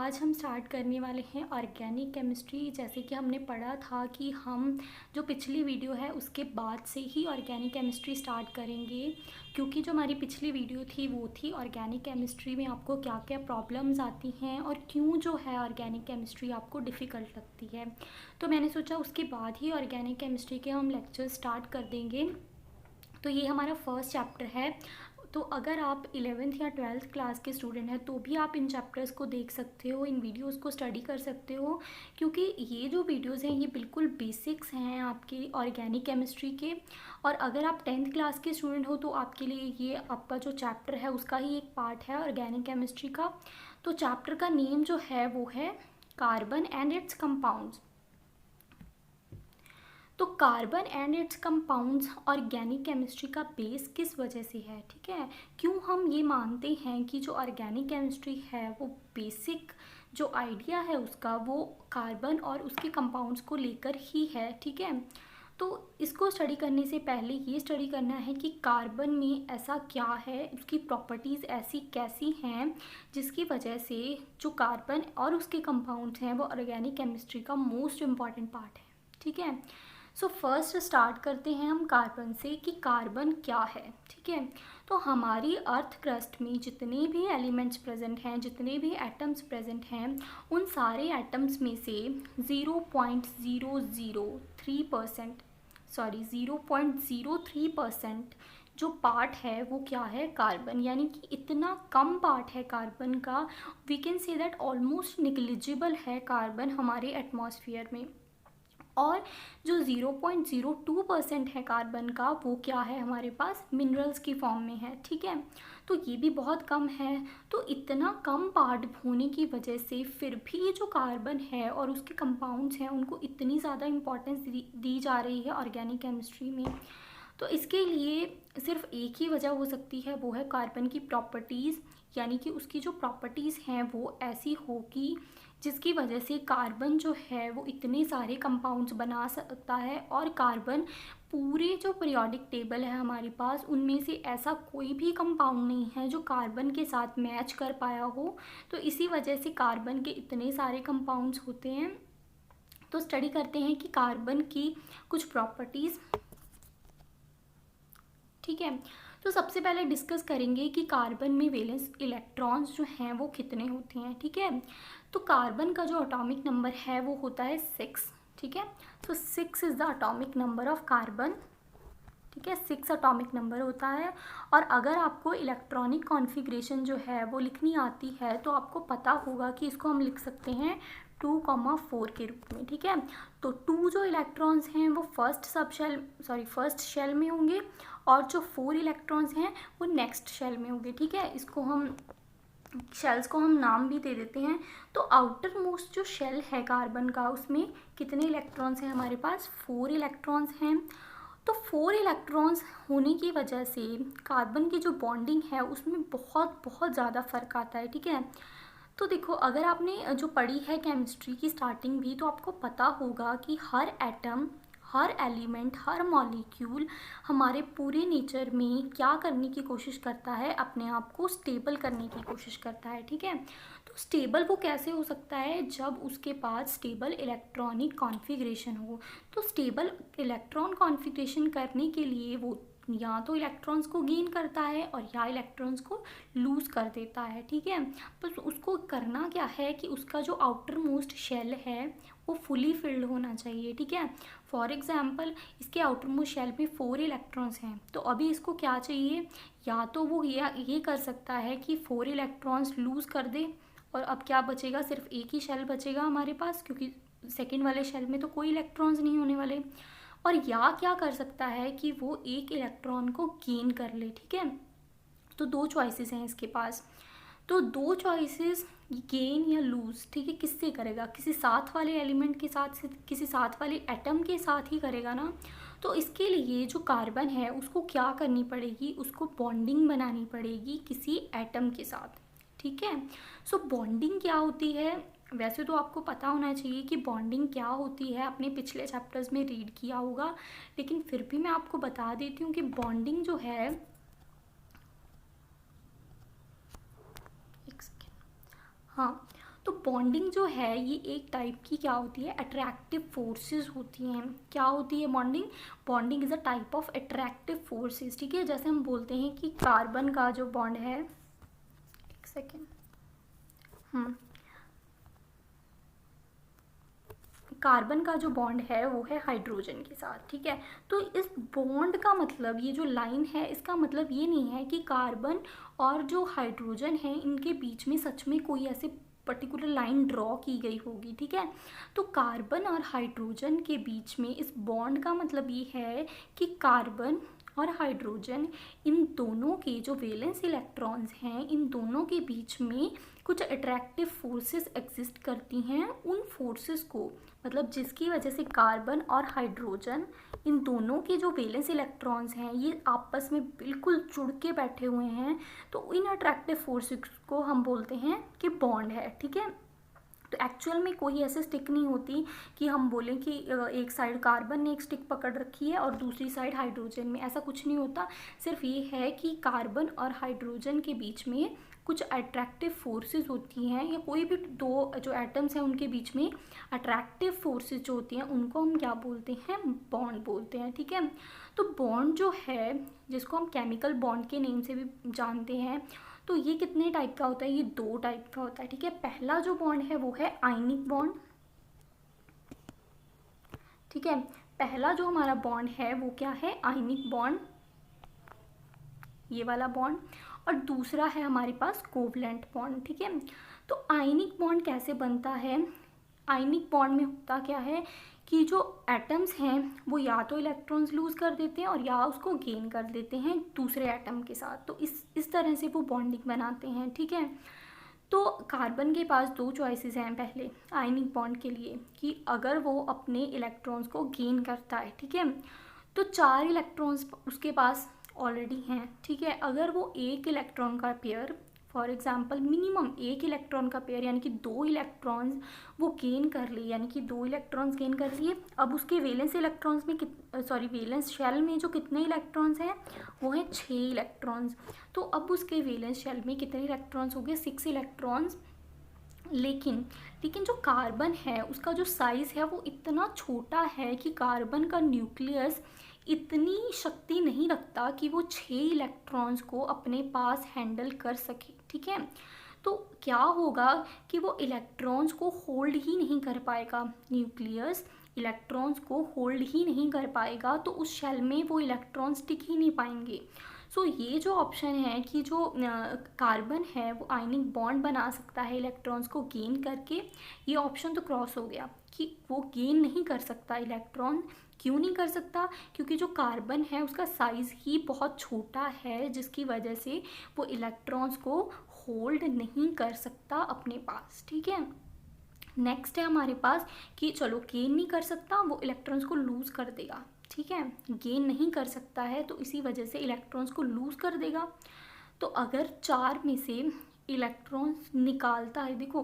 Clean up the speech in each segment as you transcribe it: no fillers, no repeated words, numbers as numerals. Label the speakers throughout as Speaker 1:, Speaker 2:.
Speaker 1: आज हम स्टार्ट करने वाले हैं ऑर्गेनिक केमिस्ट्री। जैसे कि हमने पढ़ा था कि हम जो पिछली वीडियो है उसके बाद से ही ऑर्गेनिक केमिस्ट्री स्टार्ट करेंगे, क्योंकि जो हमारी पिछली वीडियो थी वो थी ऑर्गेनिक केमिस्ट्री में आपको क्या क्या प्रॉब्लम्स आती हैं और क्यों जो है ऑर्गेनिक केमिस्ट्री आपको डिफ़िकल्ट लगती है। तो मैंने सोचा उसके बाद ही ऑर्गेनिक केमिस्ट्री के हम लेक्चर स्टार्ट कर देंगे। तो ये हमारा फर्स्ट चैप्टर है। तो अगर आप 11th या 12th क्लास के स्टूडेंट हैं तो भी आप इन चैप्टर्स को देख सकते हो, इन वीडियोस को स्टडी कर सकते हो, क्योंकि ये जो वीडियोस हैं ये बिल्कुल बेसिक्स हैं आपके ऑर्गेनिक केमिस्ट्री के। और अगर आप 10th क्लास के स्टूडेंट हो तो आपके लिए ये आपका जो चैप्टर है उसका ही एक पार्ट है ऑर्गेनिक केमिस्ट्री का। तो चैप्टर का नेम जो है वो है कार्बन एंड इट्स कंपाउंड्स। तो carbon and it's compounds organic chemistry का बेस किस वजह से है, ठीक है, क्यों हम ये मानते हैं कि जो ऑर्गेनिक केमिस्ट्री है वो बेसिक जो आइडिया है उसका वो कार्बन और उसके कंपाउंड्स को लेकर ही है, ठीक है। तो इसको स्टडी करने से पहले ये स्टडी करना है कि कार्बन में ऐसा क्या है, उसकी प्रॉपर्टीज़ ऐसी कैसी हैं जिसकी वजह से जो कार्बन और उसके कंपाउंड्स हैं वो ऑर्गेनिक केमिस्ट्री का मोस्ट इम्पॉर्टेंट पार्ट है, ठीक है। सो फर्स्ट स्टार्ट करते हैं हम कार्बन से कि कार्बन क्या है, ठीक है। तो हमारी अर्थ क्रस्ट में जितने भी एलिमेंट्स प्रेजेंट हैं, जितने भी एटम्स प्रेजेंट हैं, उन सारे एटम्स में से 0.03% जो पार्ट है वो क्या है, कार्बन। यानी कि इतना कम पार्ट है कार्बन का, we can say that almost negligible है कार्बन हमारे एटमॉस्फेयर में। और जो 0.02% है कार्बन का वो क्या है, हमारे पास मिनरल्स की फॉर्म में है, ठीक है। तो ये भी बहुत कम है। तो इतना कम पार्ट होने की वजह से फिर भी जो कार्बन है और उसके कंपाउंड्स हैं उनको इतनी ज़्यादा इम्पोर्टेंस दी जा रही है ऑर्गेनिक केमिस्ट्री में। तो इसके लिए सिर्फ एक ही वजह हो सकती है, वो है कार्बन की प्रॉपर्टीज़। यानी कि उसकी जो प्रॉपर्टीज़ हैं वो ऐसी होगी जिसकी वजह से कार्बन जो है वो इतने सारे कंपाउंड्स बना सकता है। और कार्बन पूरे जो पीरियोडिक टेबल है हमारे पास उनमें से ऐसा कोई भी कंपाउंड नहीं है जो कार्बन के साथ मैच कर पाया हो। तो इसी वजह से कार्बन के इतने सारे कंपाउंड्स होते हैं। तो स्टडी करते हैं कि कार्बन की कुछ प्रॉपर्टीज़, ठीक है। तो सबसे पहले डिस्कस करेंगे कि कार्बन में वैलेंस इलेक्ट्रॉन्स जो हैं वो कितने होते हैं, ठीक है। तो कार्बन का जो एटॉमिक नंबर है वो होता है 6, ठीक है। तो 6 is the atomic number of carbon, ठीक है, 6 एटॉमिक नंबर होता है। और अगर आपको इलेक्ट्रॉनिक कॉन्फ़िगरेशन जो है वो लिखनी आती है तो आपको पता होगा कि इसको हम लिख सकते हैं 2,4 के रूप में, ठीक है। तो 2 जो इलेक्ट्रॉन्स हैं वो फर्स्ट शेल में होंगे और जो 4 इलेक्ट्रॉन्स हैं वो नेक्स्ट शेल में होंगे, ठीक है। इसको हम शेल्स को हम नाम भी दे देते हैं। तो आउटर मोस्ट जो शेल है कार्बन का उसमें कितने इलेक्ट्रॉन्स हैं, हमारे पास 4 इलेक्ट्रॉन्स हैं। तो 4 इलेक्ट्रॉन्स होने की वजह से कार्बन की जो बॉन्डिंग है उसमें बहुत बहुत ज़्यादा फ़र्क आता है, ठीक है। तो देखो, अगर आपने जो पढ़ी है केमिस्ट्री की स्टार्टिंग भी तो आपको पता होगा कि हर एटम, हर एलिमेंट, हर मॉलिक्यूल हमारे पूरे नेचर में क्या करने की कोशिश करता है, अपने आप को स्टेबल करने की कोशिश करता है, ठीक है। तो स्टेबल वो कैसे हो सकता है, जब उसके पास स्टेबल इलेक्ट्रॉनिक कॉन्फ़िगरेशन हो। तो स्टेबल इलेक्ट्रॉन कॉन्फ़िगरेशन करने के लिए वो या तो इलेक्ट्रॉन्स को गेन करता है और या इलेक्ट्रॉन्स को लूज़ कर देता है, ठीक है। तो उसको करना क्या है कि उसका जो आउटर मोस्ट शेल है वो फुली फिल्ड होना चाहिए, ठीक है। फॉर एग्जांपल इसके आउटर मोस्ट शेल में 4 इलेक्ट्रॉन्स हैं, तो अभी इसको क्या चाहिए, या तो वो ये कर सकता है कि 4 इलेक्ट्रॉन्स लूज़ कर दे और अब क्या बचेगा, सिर्फ एक ही शेल बचेगा हमारे पास, क्योंकि सेकेंड वाले शेल में तो कोई इलेक्ट्रॉन्स नहीं होने वाले। और या क्या कर सकता है कि वो एक इलेक्ट्रॉन को गेन कर ले, ठीक है। तो 2 चॉइसेस हैं इसके पास। तो 2 चॉइसेस, गेन या लूज़, ठीक है, किससे करेगा, किसी साथ वाले एलिमेंट के साथ से, किसी साथ वाले एटम के साथ ही करेगा ना। तो इसके लिए जो कार्बन है उसको क्या करनी पड़ेगी, उसको बॉन्डिंग बनानी पड़ेगी किसी एटम के साथ, ठीक है। सो बॉन्डिंग क्या होती है, वैसे तो आपको पता होना चाहिए कि बॉन्डिंग क्या होती है, अपने पिछले चैप्टर्स में रीड किया होगा, लेकिन फिर भी मैं आपको बता देती हूँ कि बॉन्डिंग जो है, एक सेकेंड, हाँ, तो बॉन्डिंग जो है ये एक टाइप की क्या होती है, अट्रैक्टिव फोर्सेस होती हैं। क्या होती है bonding? Bonding is a type of attractive forces, ठीक है। जैसे हम बोलते हैं कि कार्बन का जो बॉन्ड है, एक सेकेंड, कार्बन का जो बॉन्ड है वो है हाइड्रोजन के साथ, ठीक है। तो इस बॉन्ड का मतलब, ये जो लाइन है इसका मतलब ये नहीं है कि कार्बन और जो हाइड्रोजन है इनके बीच में सच में कोई ऐसे पर्टिकुलर लाइन ड्रॉ की गई होगी, ठीक है। तो कार्बन और हाइड्रोजन के बीच में इस बॉन्ड का मतलब ये है कि कार्बन और हाइड्रोजन, इन दोनों के जो वैलेंस इलेक्ट्रॉन्स हैं, इन दोनों के बीच में कुछ अट्रैक्टिव फोर्सेस एग्जिस्ट करती हैं। उन फोर्सेस को, मतलब जिसकी वजह से कार्बन और हाइड्रोजन, इन दोनों के जो वैलेंस इलेक्ट्रॉन्स हैं ये आपस में बिल्कुल जुड़ के बैठे हुए हैं, तो इन अट्रैक्टिव फोर्सेस को हम बोलते हैं कि बॉन्ड है, ठीक है। तो एक्चुअल में कोई ऐसे स्टिक नहीं होती कि हम बोलें कि एक साइड कार्बन ने एक स्टिक पकड़ रखी है और दूसरी साइड हाइड्रोजन में, ऐसा कुछ नहीं होता। सिर्फ ये है कि कार्बन और हाइड्रोजन के बीच में कुछ अट्रैक्टिव फोर्सेस होती हैं, या कोई भी दो जो एटम्स हैं उनके बीच में अट्रैक्टिव फोर्सेस जो होती हैं उनको हम क्या बोलते हैं, बॉन्ड बोलते हैं, ठीक है। तो बॉन्ड जो है, जिसको हम केमिकल बॉन्ड के नेम से भी जानते हैं, तो ये कितने टाइप का होता है, ये दो टाइप का होता है, ठीक है। पहला जो बॉन्ड है वो है आयनिक बॉन्ड, ठीक है। पहला जो हमारा बॉन्ड है वो क्या है, आयनिक बॉन्ड, ये वाला बॉन्ड। और दूसरा है हमारे पास कोवलेंट बॉन्ड, ठीक है। तो आयनिक बॉन्ड कैसे बनता है? आयनिक बॉन्ड में होता क्या है कि जो एटम्स हैं वो या तो इलेक्ट्रॉन्स लूज कर देते हैं और या उसको गेन कर देते हैं दूसरे एटम के साथ, तो इस तरह से वो बॉन्डिंग बनाते हैं, ठीक है। तो कार्बन के पास दो चॉइसेस हैं पहले आयनिक बॉन्ड के लिए, कि अगर वो अपने इलेक्ट्रॉन्स को गेन करता है, ठीक है, तो 4 इलेक्ट्रॉन्स उसके पास ऑलरेडी हैं, ठीक है। अगर वो एक इलेक्ट्रॉन का पेयर, फॉर एग्जांपल मिनिमम एक इलेक्ट्रॉन का पेयर यानी कि 2 इलेक्ट्रॉन्स वो गेन कर लिए, यानी कि 2 इलेक्ट्रॉन्स गेन कर लिए, अब उसके वैलेंस इलेक्ट्रॉन्स में वैलेंस शेल में जो कितने इलेक्ट्रॉन्स हैं वो हैं 6 इलेक्ट्रॉन्स। तो अब उसके वैलेंस शेल में कितने इलेक्ट्रॉन्स हो गए, 6 इलेक्ट्रॉन्स। लेकिन जो कार्बन है उसका जो साइज़ है वो इतना छोटा है कि कार्बन का न्यूक्लियस इतनी शक्ति नहीं रखता कि वो 6 इलेक्ट्रॉन्स को अपने पास हैंडल कर सके, ठीक है। तो क्या होगा कि वो इलेक्ट्रॉन्स को होल्ड ही नहीं कर पाएगा, न्यूक्लियस इलेक्ट्रॉन्स को होल्ड ही नहीं कर पाएगा, तो उस शेल में वो इलेक्ट्रॉन्स टिक ही नहीं पाएंगे। सो ये जो ऑप्शन है कि जो कार्बन है वो आयनिक बॉन्ड बना सकता है इलेक्ट्रॉन्स को गेन करके, ये ऑप्शन तो क्रॉस हो गया कि वो गेन नहीं कर सकता इलेक्ट्रॉन। क्यों नहीं कर सकता? क्योंकि जो कार्बन है उसका साइज़ ही बहुत छोटा है, जिसकी वजह से वो इलेक्ट्रॉन्स को होल्ड नहीं कर सकता अपने पास, ठीक है। नेक्स्ट है हमारे पास कि चलो गेन नहीं कर सकता, वो इलेक्ट्रॉन्स को लूज़ कर देगा, ठीक है। गेन नहीं कर सकता है तो इसी वजह से इलेक्ट्रॉन्स को लूज़ कर देगा। तो अगर 4 में से इलेक्ट्रॉन्स निकालता है, देखो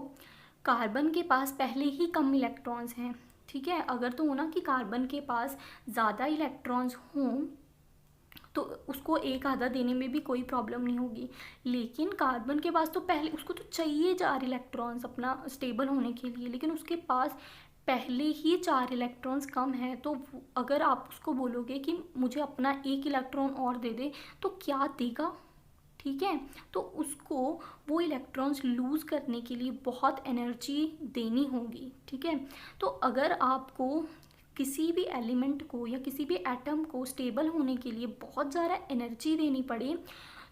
Speaker 1: कार्बन के पास पहले ही कम इलेक्ट्रॉन्स हैं, ठीक है। अगर तो होना कि कार्बन के पास ज़्यादा इलेक्ट्रॉन्स हों तो उसको एक आधा देने में भी कोई प्रॉब्लम नहीं होगी, लेकिन कार्बन के पास तो पहले उसको तो चाहिए 4 इलेक्ट्रॉन्स अपना स्टेबल होने के लिए, लेकिन उसके पास पहले ही 4 इलेक्ट्रॉन्स कम है। तो अगर आप उसको बोलोगे कि मुझे अपना 1 इलेक्ट्रॉन और दे दे, तो क्या देगा, ठीक है। तो उसको वो इलेक्ट्रॉन्स लूज़ करने के लिए बहुत एनर्जी देनी होगी, ठीक है। तो अगर आपको किसी भी एलिमेंट को या किसी भी एटम को स्टेबल होने के लिए बहुत ज़्यादा एनर्जी देनी पड़े,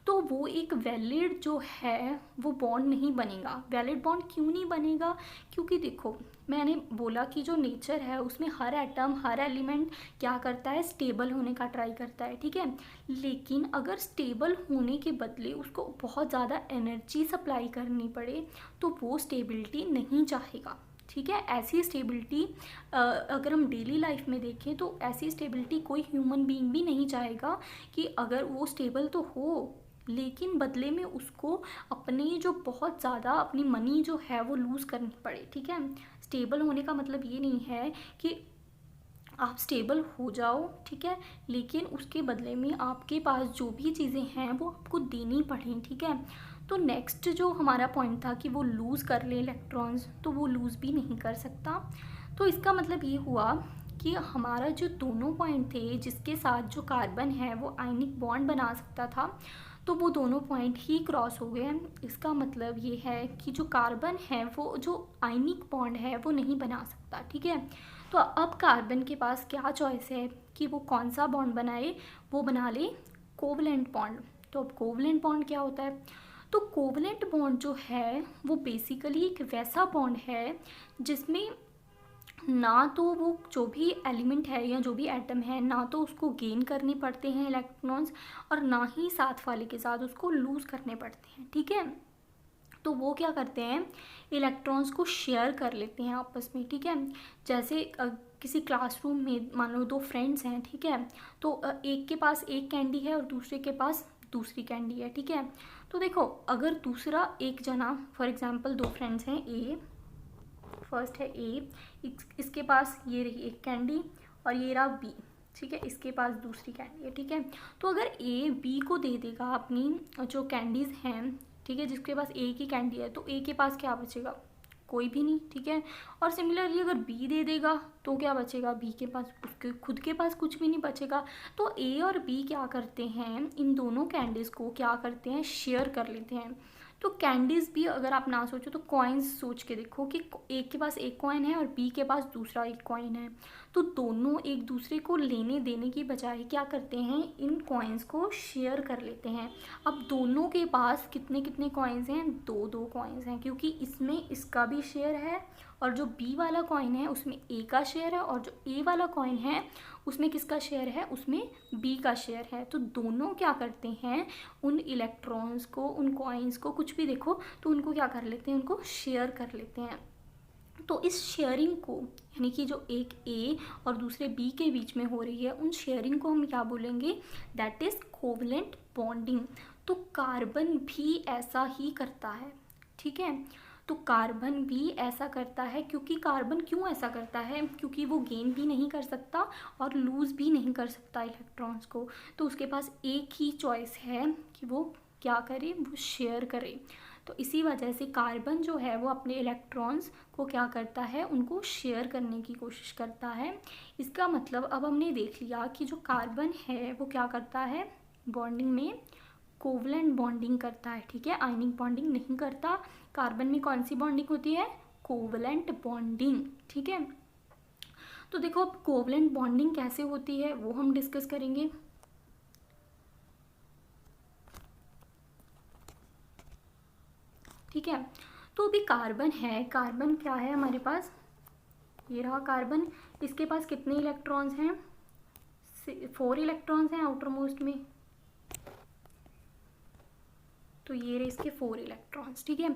Speaker 1: तो वो एक वैलिड जो है वो बॉन्ड नहीं बनेगा। वैलिड बॉन्ड क्यों नहीं बनेगा? क्योंकि देखो मैंने बोला कि जो नेचर है उसमें हर एटम हर एलिमेंट क्या करता है, स्टेबल होने का ट्राई करता है, ठीक है। लेकिन अगर स्टेबल होने के बदले उसको बहुत ज़्यादा एनर्जी सप्लाई करनी पड़े तो वो स्टेबिलिटी नहीं चाहेगा, ठीक है। ऐसी स्टेबिलिटी अगर हम डेली लाइफ में देखें तो ऐसी स्टेबिलिटी कोई ह्यूमन बीइंग भी नहीं चाहेगा कि अगर वो स्टेबल तो हो लेकिन बदले में उसको अपने जो बहुत ज़्यादा अपनी मनी जो है वो लूज़ करनी पड़े, ठीक है। स्टेबल होने का मतलब ये नहीं है कि आप स्टेबल हो जाओ, ठीक है, लेकिन उसके बदले में आपके पास जो भी चीज़ें हैं वो आपको देनी पड़ें, ठीक है। तो नेक्स्ट जो हमारा पॉइंट था कि वो लूज़ कर ले इलेक्ट्रॉन्स, तो वो लूज़ भी नहीं कर सकता। तो इसका मतलब ये हुआ कि हमारा जो दोनों पॉइंट थे जिसके साथ जो कार्बन है वो आयनिक बॉन्ड बना सकता था, तो वो दोनों पॉइंट ही क्रॉस हो गए। इसका मतलब ये है कि जो कार्बन है वो जो आयनिक बॉन्ड है वो नहीं बना सकता, ठीक है। तो अब कार्बन के पास क्या चॉइस है कि वो कौन सा बॉन्ड बनाए, वो बना ले कोवलेंट बॉन्ड। तो अब कोवलेंट बॉन्ड क्या होता है, तो कोवलेंट बॉन्ड जो है वो बेसिकली एक वैसा बॉन्ड है जिसमें ना तो वो जो भी एलिमेंट है या जो भी एटम है ना तो उसको गेन करने पड़ते हैं इलेक्ट्रॉन्स, और ना ही साथ वाले के साथ उसको लूज़ करने पड़ते हैं, ठीक है। तो वो क्या करते हैं, इलेक्ट्रॉन्स को शेयर कर लेते हैं आपस में, ठीक है। जैसे किसी क्लासरूम में मान लो दो फ्रेंड्स हैं, ठीक है। तो एक के पास एक कैंडी है और दूसरे के पास दूसरी कैंडी है, ठीक है। तो देखो अगर दूसरा एक जना, फॉर एग्जांपल दो फ्रेंड्स हैं, ए फर्स्ट है ए, इसके पास ये रही एक कैंडी और ये रहा बी, ठीक है, इसके पास दूसरी कैंडी है, ठीक है। तो अगर ए बी को दे देगा अपनी जो कैंडीज़ हैं, ठीक है, जिसके पास ए की कैंडी है, तो ए के पास क्या बचेगा, कोई भी नहीं, ठीक है। और सिमिलरली अगर बी दे देगा तो क्या बचेगा, बी के पास उसके खुद के पास कुछ भी नहीं बचेगा। तो ए और बी क्या करते हैं, इन दोनों कैंडीज़ को क्या करते हैं, शेयर कर लेते हैं। तो कैंडीज़ भी अगर आप ना सोचो तो कॉइन्स सोच के देखो कि एक के पास एक कॉइन है और बी के पास दूसरा एक कॉइन है, तो दोनों एक दूसरे को लेने देने की बजाय क्या करते हैं, इन कॉइन्स को शेयर कर लेते हैं। अब दोनों के पास कितने कितने कॉइन्स हैं, दो दो कॉइन्स हैं, क्योंकि इसमें इसका भी शेयर है और जो बी वाला कॉइन है उसमें ए का शेयर है, और जो ए वाला कॉइन है उसमें किसका शेयर है, उसमें बी का शेयर है। तो दोनों क्या करते हैं, उन इलेक्ट्रॉन्स को, उन कॉइन्स को, कुछ भी देखो तो उनको क्या कर लेते हैं, उनको शेयर कर लेते हैं। तो इस शेयरिंग को, यानी कि जो एक ए और दूसरे बी के बीच में हो रही है, उन शेयरिंग को हम क्या बोलेंगे, दैट इज़ कोवलेंट बॉन्डिंग। तो कार्बन भी ऐसा ही करता है, ठीक है। तो कार्बन भी ऐसा करता है, क्योंकि कार्बन क्यों ऐसा करता है, क्योंकि वो गेन भी नहीं कर सकता और लूज़ भी नहीं कर सकता इलेक्ट्रॉन्स को। तो उसके पास एक ही चॉइस है कि वो क्या करे, वो शेयर करे। तो इसी वजह से कार्बन जो है वो अपने इलेक्ट्रॉन्स को क्या करता है, उनको शेयर करने की कोशिश करता है। इसका मतलब अब हमने देख लिया कि जो कार्बन है वो क्या करता है, बॉन्डिंग में कोवलेंट बॉन्डिंग करता है, ठीक है, आयनिक बॉन्डिंग नहीं करता। कार्बन में कौन सी बॉन्डिंग होती है, कोवलेंट बॉन्डिंग, ठीक है। तो देखो अब कोवलेंट बॉन्डिंग कैसे होती है वो हम डिस्कस करेंगे। ठीक है, तो अभी कार्बन है, कार्बन क्या है हमारे पास, ये रहा कार्बन, इसके पास कितने इलेक्ट्रॉन्स हैं, 4 इलेक्ट्रॉन्स हैं आउटर मोस्ट में, तो ये रहे इसके 4 इलेक्ट्रॉन्स, ठीक है।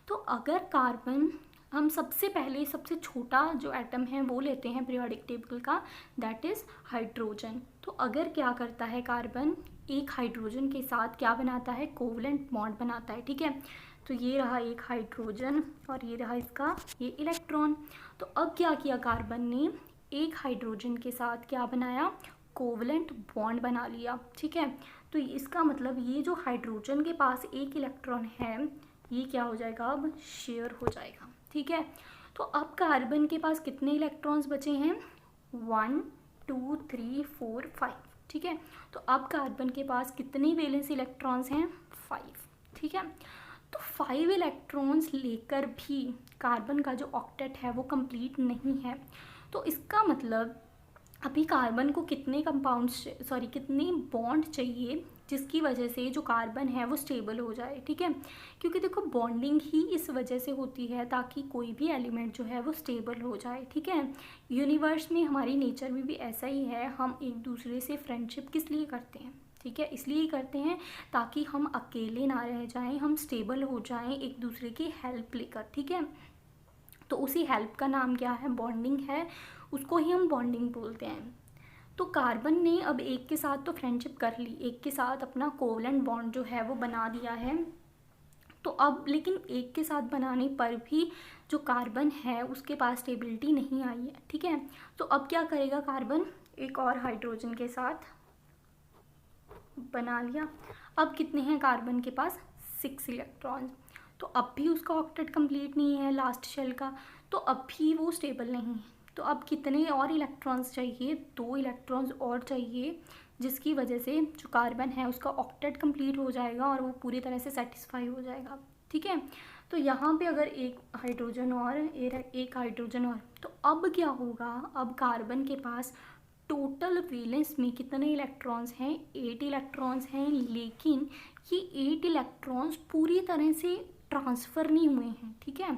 Speaker 1: तो अगर कार्बन, हम सबसे पहले सबसे छोटा जो एटम है वो लेते हैं पीरियोडिक टेबल का, दैट इज़ हाइड्रोजन। तो अगर क्या करता है कार्बन, एक हाइड्रोजन के साथ क्या बनाता है, कोवलेंट बॉन्ड बनाता है, ठीक है। तो ये रहा एक हाइड्रोजन और ये रहा इसका ये इलेक्ट्रॉन। तो अब क्या किया कार्बन ने, एक हाइड्रोजन के साथ क्या बनाया, कोवलेंट बॉन्ड बना लिया, ठीक है। तो इसका मतलब ये जो हाइड्रोजन के पास एक इलेक्ट्रॉन है ये क्या हो जाएगा, अब शेयर हो जाएगा, ठीक है। तो अब कार्बन के पास कितने इलेक्ट्रॉन्स बचे हैं, 1 2 3 4 5, ठीक है। तो अब कार्बन के पास कितने वैलेंस इलेक्ट्रॉन्स हैं, 5, ठीक है। तो 5 इलेक्ट्रॉन्स लेकर भी कार्बन का जो ऑक्टेट है वो कंप्लीट नहीं है। तो इसका मतलब अभी कार्बन को कितने कंपाउंड्स, सॉरी कितने बॉन्ड चाहिए जिसकी वजह से जो कार्बन है वो स्टेबल हो जाए, ठीक है। क्योंकि देखो बॉन्डिंग ही इस वजह से होती है ताकि कोई भी एलिमेंट जो है वो स्टेबल हो जाए, ठीक है। यूनिवर्स में, हमारी नेचर में भी ऐसा ही है, हम एक दूसरे से फ्रेंडशिप किस लिए करते हैं, ठीक है, इसलिए करते हैं ताकि हम अकेले ना रह जाएं, हम स्टेबल हो जाएं एक दूसरे की हेल्प लेकर, ठीक है। तो उसी हेल्प का नाम क्या है, बॉन्डिंग है, उसको ही हम बॉन्डिंग बोलते हैं। तो कार्बन ने अब एक के साथ तो फ्रेंडशिप कर ली, एक के साथ अपना कोवलेंट बॉन्ड जो है वो बना दिया है। तो अब लेकिन एक के साथ बनाने पर भी जो कार्बन है उसके पास स्टेबिलिटी नहीं आई है, ठीक है। तो अब क्या करेगा कार्बन, एक और हाइड्रोजन के साथ बना लिया। अब कितने हैं कार्बन के पास, 6 इलेक्ट्रॉन्स। तो अब भी उसका ऑक्टेट कंप्लीट नहीं है लास्ट शेल का, तो अब भी वो स्टेबल नहीं है। तो अब कितने और इलेक्ट्रॉन्स चाहिए, 2 इलेक्ट्रॉन्स और चाहिए, जिसकी वजह से जो कार्बन है उसका ऑक्टेट कंप्लीट हो जाएगा और वो पूरी तरह से सेटिस्फाई हो जाएगा। ठीक है, तो यहाँ पे अगर एक हाइड्रोजन और एक हाइड्रोजन और, तो अब क्या होगा, अब कार्बन के पास टोटल वैलेंस में कितने इलेक्ट्रॉन्स हैं, 8 इलेक्ट्रॉन्स हैं, लेकिन ये 8 इलेक्ट्रॉन्स पूरी तरह से ट्रांसफ़र नहीं हुए हैं। ठीक है,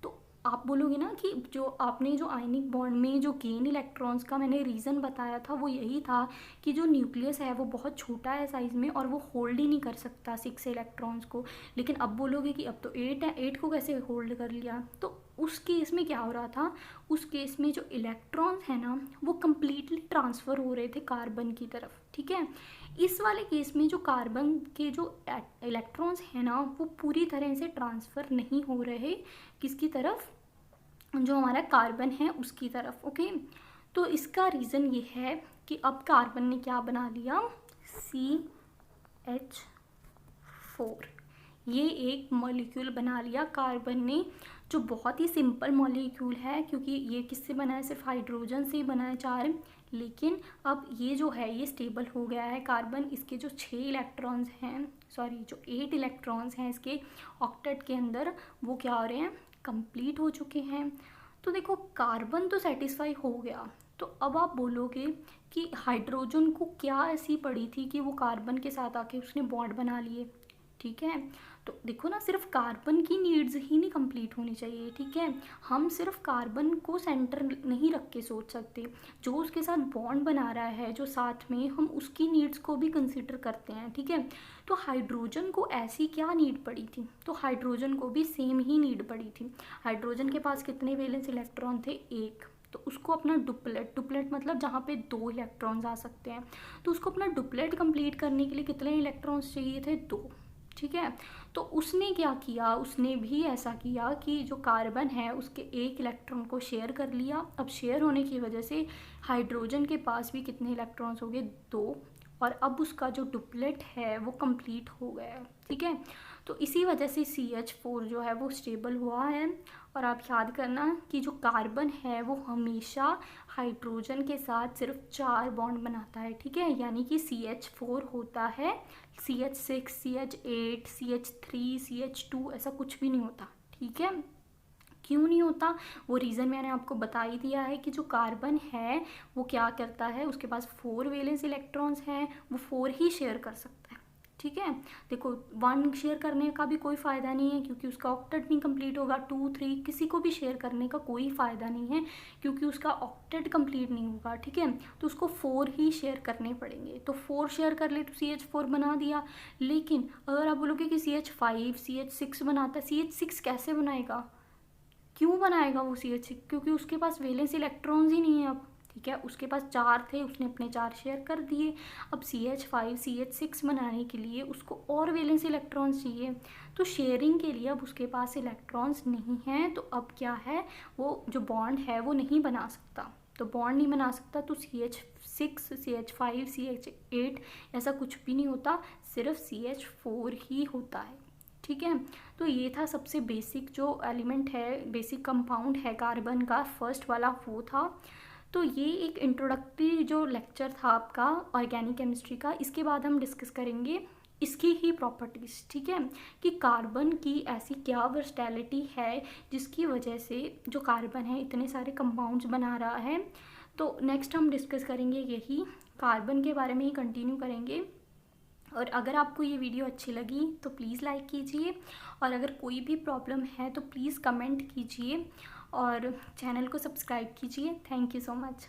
Speaker 1: तो आप बोलोगे ना कि जो आपने जो आयनिक बॉन्ड में जो गेन इलेक्ट्रॉन्स का मैंने रीज़न बताया था वो यही था कि जो न्यूक्लियस है वो बहुत छोटा है साइज़ में और वो होल्ड ही नहीं कर सकता 6 इलेक्ट्रॉन्स को। लेकिन अब बोलोगे कि अब तो 8 है, 8 को कैसे होल्ड कर लिया, तो उस केस में क्या हो रहा था, उस केस में जो इलेक्ट्रॉन्स है ना वो कम्प्लीटली ट्रांसफ़र हो रहे थे कार्बन की तरफ। ठीक है, इस वाले केस में जो कार्बन के जो इलेक्ट्रॉन्स हैं ना वो पूरी तरह से ट्रांसफ़र नहीं हो रहे, किसकी तरफ, जो हमारा कार्बन है उसकी तरफ। ओके, तो इसका रीज़न ये है कि अब कार्बन ने क्या बना लिया, CH4, ये एक मॉलिक्यूल बना लिया कार्बन ने, जो बहुत ही सिंपल मॉलिक्यूल है क्योंकि ये किससे बना है, सिर्फ हाइड्रोजन से ही बना है 4। लेकिन अब ये जो है ये स्टेबल हो गया है कार्बन, इसके जो 6 इलेक्ट्रॉन्स हैं, सॉरी जो 8 इलेक्ट्रॉन्स हैं इसके ऑक्टेट के अंदर, वो क्या हो रहे हैं, कंप्लीट हो चुके हैं। तो देखो कार्बन तो सेटिस्फाई हो गया, तो अब आप बोलोगे कि हाइड्रोजन को क्या ऐसी पड़ी थी कि वो कार्बन के साथ आके उसने बॉन्ड बना लिए। ठीक है, तो देखो ना, सिर्फ कार्बन की नीड्स ही नहीं कंप्लीट होनी चाहिए। ठीक है, हम सिर्फ कार्बन को सेंटर नहीं रख के सोच सकते, जो उसके साथ बॉन्ड बना रहा है जो साथ में, हम उसकी नीड्स को भी कंसिडर करते हैं। ठीक है, तो हाइड्रोजन को ऐसी क्या नीड पड़ी थी, तो हाइड्रोजन को भी सेम ही नीड पड़ी थी। हाइड्रोजन के पास कितने वैलेंस इलेक्ट्रॉन थे, 1, तो उसको अपना डुप्लेट मतलब जहाँ पे 2 इलेक्ट्रॉन्स आ सकते हैं, तो उसको अपना डुप्लेट कंप्लीट करने के लिए कितने इलेक्ट्रॉन्स चाहिए थे, 2। ठीक है, तो उसने क्या किया, उसने भी ऐसा किया कि जो कार्बन है उसके 1 इलेक्ट्रॉन को शेयर कर लिया। अब शेयर होने की वजह से हाइड्रोजन के पास भी कितने इलेक्ट्रॉन्स हो गए, 2, और अब उसका जो डुप्लेट है वो कंप्लीट हो गया है। ठीक है, तो इसी वजह से CH4 जो है वो स्टेबल हुआ है। और आप याद करना कि जो कार्बन है वो हमेशा हाइड्रोजन के साथ सिर्फ 4 बॉन्ड बनाता है। ठीक है, यानी कि CH4 होता है, CH6, CH8, CH3, CH2 ऐसा कुछ भी नहीं होता। ठीक है, क्यों नहीं होता, वो रीज़न मैंने आपको बता ही दिया है कि जो कार्बन है वो क्या करता है, उसके पास 4 वैलेंस इलेक्ट्रॉन्स हैं, वो 4 ही शेयर कर सकता है। ठीक है, देखो 1 शेयर करने का भी कोई फ़ायदा नहीं है क्योंकि उसका ऑक्टेट नहीं कंप्लीट होगा, 2, 3 किसी को भी शेयर करने का कोई फ़ायदा नहीं है क्योंकि उसका ऑक्टेट कंप्लीट नहीं होगा। ठीक है, तो उसको 4 ही शेयर करने पड़ेंगे, तो 4 शेयर कर ले तो CH4 बना दिया। लेकिन अगर आप बोलोगे कि CH5, CH6 बनाता है, CH6 कैसे बनाएगा, क्यों बनाएगा वो CH6, क्योंकि उसके पास वैलेंस इलेक्ट्रॉन्स ही नहीं है अब। ठीक है, उसके पास 4 थे, उसने अपने 4 शेयर कर दिए। अब CH5, CH6 बनाने के लिए उसको और वैलेंस इलेक्ट्रॉन्स चाहिए, तो शेयरिंग के लिए अब उसके पास इलेक्ट्रॉन्स नहीं हैं, तो अब क्या है, वो जो बॉन्ड है वो नहीं बना सकता। तो बॉन्ड नहीं बना सकता तो CH6, CH5, CH8 ऐसा कुछ भी नहीं होता, सिर्फ CH4 ही होता है। ठीक है, तो ये था सबसे बेसिक जो एलिमेंट है, बेसिक कंपाउंड है कार्बन का, फर्स्ट वाला वो था। तो ये एक इंट्रोडक्टरी जो लेक्चर था आपका ऑर्गेनिक केमिस्ट्री का। इसके बाद हम डिस्कस करेंगे इसकी ही प्रॉपर्टीज़। ठीक है, कि कार्बन की ऐसी क्या वर्सटैलिटी है जिसकी वजह से जो कार्बन है इतने सारे कंपाउंड्स बना रहा है। तो नेक्स्ट हम डिस्कस करेंगे यही, कार्बन के बारे में ही कंटिन्यू करेंगे। और अगर आपको ये वीडियो अच्छी लगी तो प्लीज़ लाइक कीजिए, और अगर कोई भी प्रॉब्लम है तो प्लीज़ कमेंट कीजिए और चैनल को सब्सक्राइब कीजिए। Thank you so much.